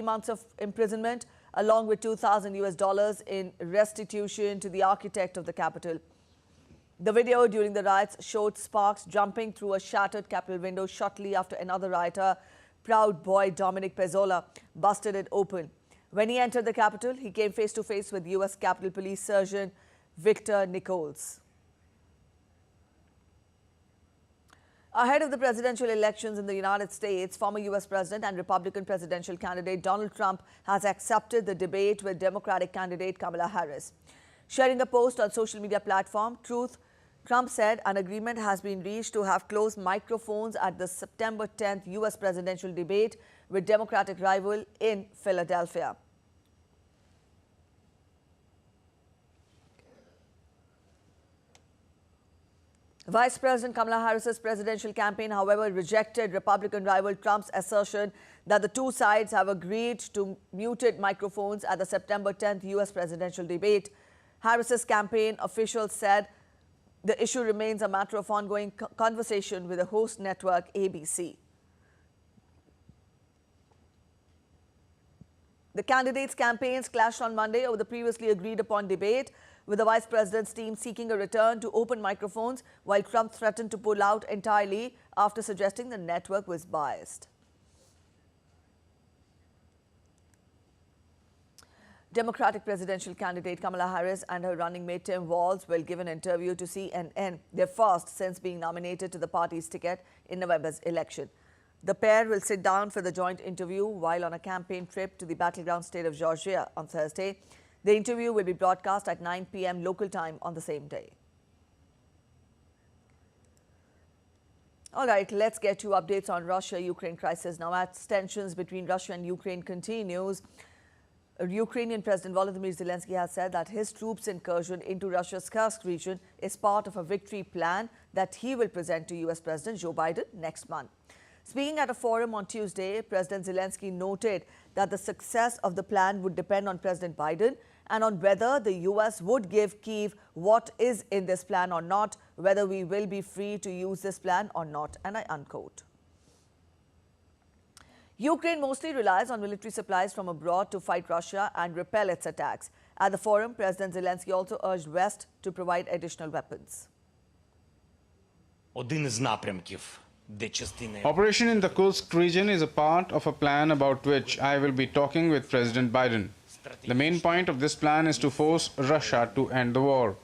months of imprisonment, along with $2,000 in restitution to the architect of the Capitol. The video during the riots showed Sparks jumping through a shattered Capitol window shortly after another rioter, Proud Boy Dominic Pezzola, busted it open. When he entered the Capitol, he came face to face with U.S. Capitol Police Surgeon Victor Nichols. Ahead of the presidential elections in the United States, former U.S. President and Republican presidential candidate Donald Trump has accepted the debate with Democratic candidate Kamala Harris. Sharing a post on social media platform Truth, Trump said an agreement has been reached to have closed microphones at the September 10th U.S. presidential debate with Democratic rival in Philadelphia. Vice President Kamala Harris's presidential campaign, however, rejected Republican rival Trump's assertion that the two sides have agreed to muted microphones at the September 10th U.S. presidential debate. Harris's campaign officials said the issue remains a matter of ongoing conversation with the host network ABC. The candidates' campaigns clashed on Monday over the previously agreed upon debate, with the vice president's team seeking a return to open microphones, while Trump threatened to pull out entirely after suggesting the network was biased. Democratic presidential candidate Kamala Harris and her running mate Tim Walz will give an interview to CNN, their first since being nominated to the party's ticket in November's election. The pair will sit down for the joint interview while on a campaign trip to the battleground state of Georgia on Thursday. The interview will be broadcast at 9 p.m. local time on the same day. All right, let's get to updates on Russia-Ukraine crisis. Now, as tensions between Russia and Ukraine continues, Ukrainian President Volodymyr Zelensky has said that his troops' incursion into Russia's Kursk region is part of a victory plan that he will present to U.S. President Joe Biden next month. Speaking at a forum on Tuesday, President Zelensky noted that the success of the plan would depend on President Biden and on whether the U.S. would give Kyiv what is in this plan or not, whether we will be free to use this plan or not, and I unquote. Ukraine mostly relies on military supplies from abroad to fight Russia and repel its attacks. At the forum, President Zelensky also urged West to provide additional weapons. Operation in the Kursk region is a part of a plan about which I will be talking with President Biden. The main point of this plan is to force Russia to end the war.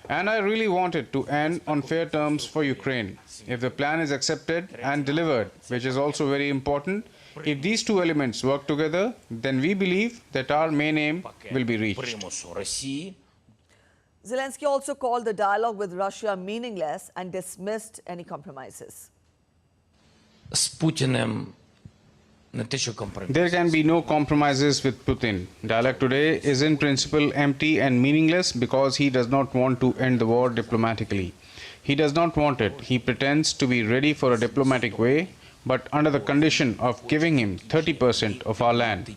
And I really want it to end on fair terms for Ukraine. If the plan is accepted and delivered, which is also very important, if these two elements work together, then we believe that our main aim will be reached. Zelensky also called the dialogue with Russia meaningless and dismissed any compromises. There can be no compromises with Putin. Dialogue today is in principle empty and meaningless because he does not want to end the war diplomatically. He does not want it. He pretends to be ready for a diplomatic way, but under the condition of giving him 30% of our land.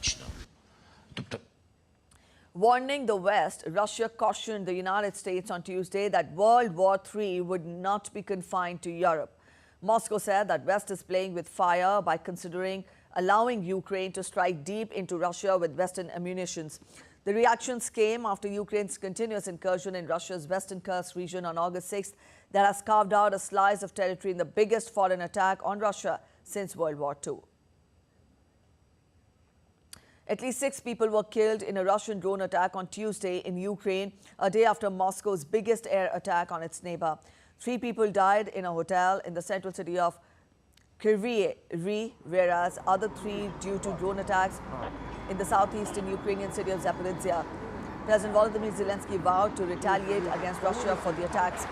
Warning the West, Russia cautioned the United States on Tuesday that World War III would not be confined to Europe. Moscow said that West is playing with fire by considering allowing Ukraine to strike deep into Russia with Western ammunitions. The reactions came after Ukraine's continuous incursion in Russia's Western Kursk region on August 6th that has carved out a slice of territory in the biggest foreign attack on Russia since World War II. At least 6 people were killed in a Russian drone attack on Tuesday in Ukraine, a day after Moscow's biggest air attack on its neighbor. 3 people died in a hotel in the central city of Kryvyi Rih, whereas other 3 due to drone attacks in the southeastern Ukrainian city of Zaporizhia. President Volodymyr Zelensky vowed to retaliate against Russia for the attacks.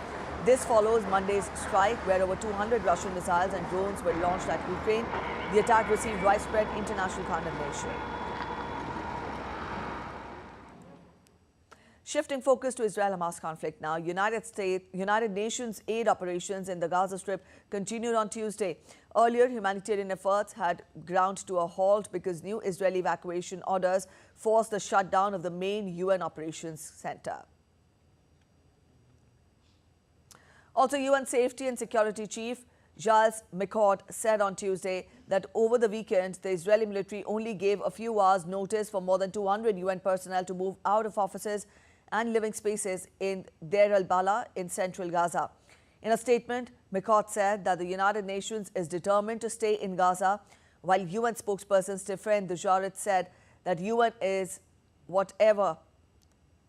This follows Monday's strike, where over 200 Russian missiles and drones were launched at Ukraine. The attack received widespread international condemnation. Shifting focus to Israel-Hamas conflict now, United Nations aid operations in the Gaza Strip continued on Tuesday. Earlier, humanitarian efforts had ground to a halt because new Israeli evacuation orders forced the shutdown of the main UN operations center. Also, UN Safety and Security Chief Giles McCord said on Tuesday that over the weekend, the Israeli military only gave a few hours' notice for more than 200 UN personnel to move out of offices and living spaces in Deir al-Balah in central Gaza. In a statement, McCord said that the United Nations is determined to stay in Gaza, while UN spokesperson Stephen Dujarric said that UN is whatever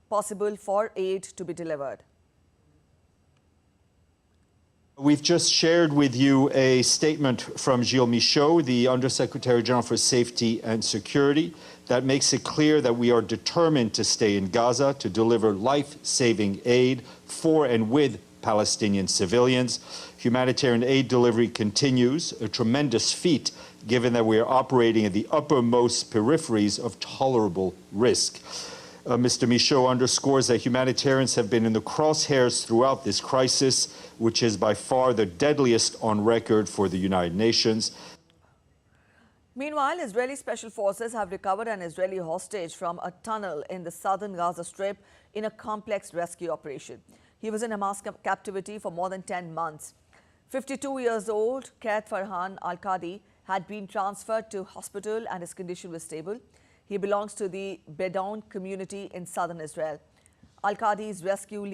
possible for aid to be delivered. We've just shared with you a statement from Gilles Michaud, the Undersecretary General for Safety and Security, that makes it clear that we are determined to stay in Gaza to deliver life-saving aid for and with Palestinian civilians. Humanitarian aid delivery continues, a tremendous feat given that we are operating at the uppermost peripheries of tolerable risk. Mr. Michaud underscores that humanitarians have been in the crosshairs throughout this crisis, which is by far the deadliest on record for the United Nations. Meanwhile, Israeli special forces have recovered an Israeli hostage from a tunnel in the southern Gaza Strip in a complex rescue operation. He was in Hamas captivity for more than 10 months. 52 years old, Kaid Farhan Al-Qadi had been transferred to hospital and his condition was stable. He belongs to the Bedown community in southern Israel. Al-Qadi's rescue